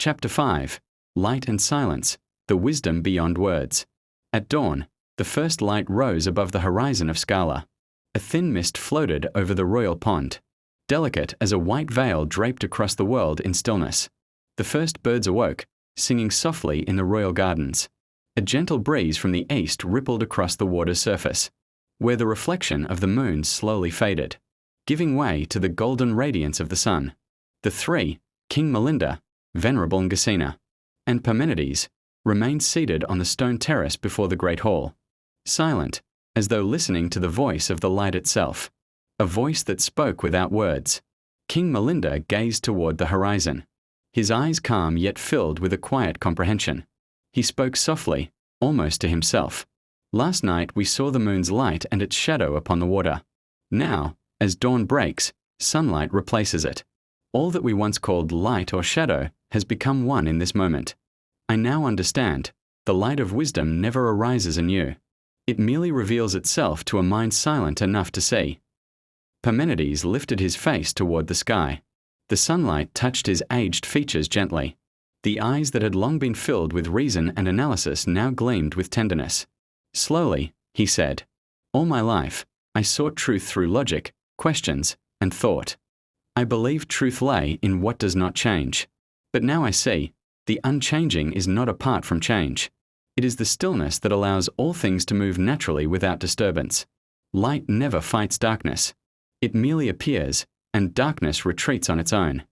Chapter 5. Light and Silence, the Wisdom Beyond Words. At dawn, the first light rose above the horizon of Scala. A thin mist floated over the royal pond, delicate as a white veil draped across the world in stillness. The first birds awoke, singing softly in the royal gardens. A gentle breeze from the east rippled across the water's surface, where the reflection of the moon slowly faded, giving way to the golden radiance of the sun. The three, King Milinda, Venerable Ngasina, and Parmenides, remained seated on the stone terrace before the great hall, silent, as though listening to the voice of the light itself, a voice that spoke without words. King Milinda gazed toward the horizon, his eyes calm yet filled with a quiet comprehension. He spoke softly, almost to himself. Last night we saw the moon's light and its shadow upon the water. Now, as dawn breaks, sunlight replaces it. All that we once called light or shadow has become one in this moment. I now understand. The light of wisdom never arises anew. It merely reveals itself to a mind silent enough to see. Parmenides lifted his face toward the sky. The sunlight touched his aged features gently. The eyes that had long been filled with reason and analysis now gleamed with tenderness. Slowly, he said, "All my life, I sought truth through logic, questions, and thought. I believed truth lay in what does not change. But now I see, the unchanging is not apart from change. It is the stillness that allows all things to move naturally without disturbance. Light never fights darkness. It merely appears, and darkness retreats on its own."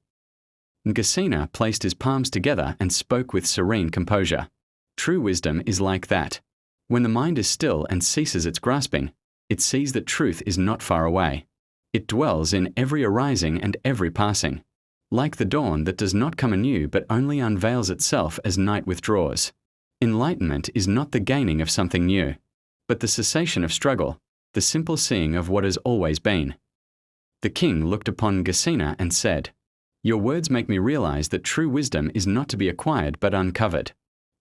Ngasina placed his palms together and spoke with serene composure. True wisdom is like that. When the mind is still and ceases its grasping, it sees that truth is not far away. It dwells in every arising and every passing, like the dawn that does not come anew but only unveils itself as night withdraws. Enlightenment is not the gaining of something new, but the cessation of struggle, the simple seeing of what has always been. The king looked upon Ngasina and said, "Your words make me realize that true wisdom is not to be acquired but uncovered.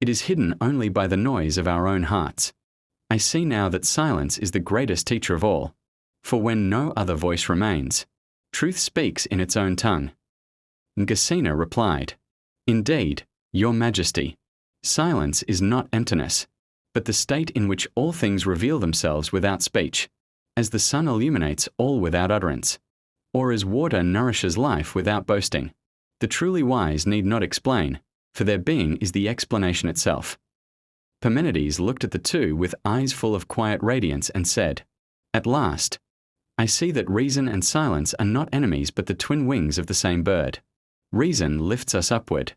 It is hidden only by the noise of our own hearts. I see now that silence is the greatest teacher of all, for when no other voice remains, truth speaks in its own tongue." Ngasina replied, "Indeed, Your Majesty, silence is not emptiness, but the state in which all things reveal themselves without speech, as the sun illuminates all without utterance, or as water nourishes life without boasting. The truly wise need not explain, for their being is the explanation itself." Parmenides looked at the two with eyes full of quiet radiance and said, "At last, I see that reason and silence are not enemies but the twin wings of the same bird. Reason lifts us upward.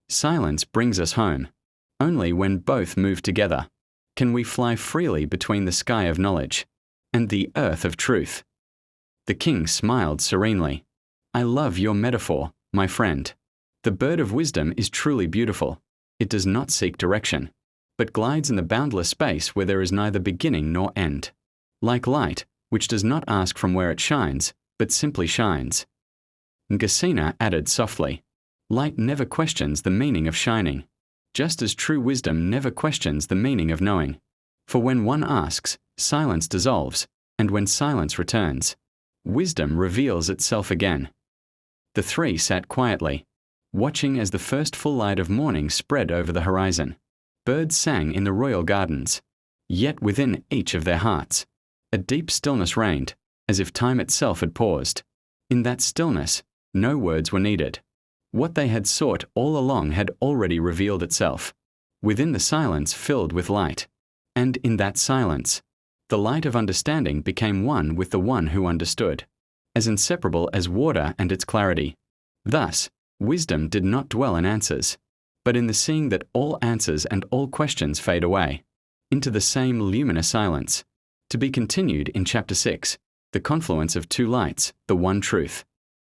Silence brings us home. Only when both move together can we fly freely between the sky of knowledge and the earth of truth." The king smiled serenely. "I love your metaphor, my friend. The bird of wisdom is truly beautiful. It does not seek direction, but glides in the boundless space where there is neither beginning nor end. Like light, which does not ask from where it shines, but simply shines." Ngasina added softly, "Light never questions the meaning of shining, just as true wisdom never questions the meaning of knowing. For when one asks, silence dissolves, and when silence returns, wisdom reveals itself again." The three sat quietly, watching as the first full light of morning spread over the horizon. Birds sang in the royal gardens, yet within each of their hearts, a deep stillness reigned, as if time itself had paused. In that stillness, no words were needed. What they had sought all along had already revealed itself, within the silence filled with light. And in that silence, the light of understanding became one with the one who understood, as inseparable as water and its clarity. Thus, wisdom did not dwell in answers, but in the seeing that all answers and all questions fade away, into the same luminous silence. To be continued in Chapter 6, The Confluence of Two Lights, the One Truth.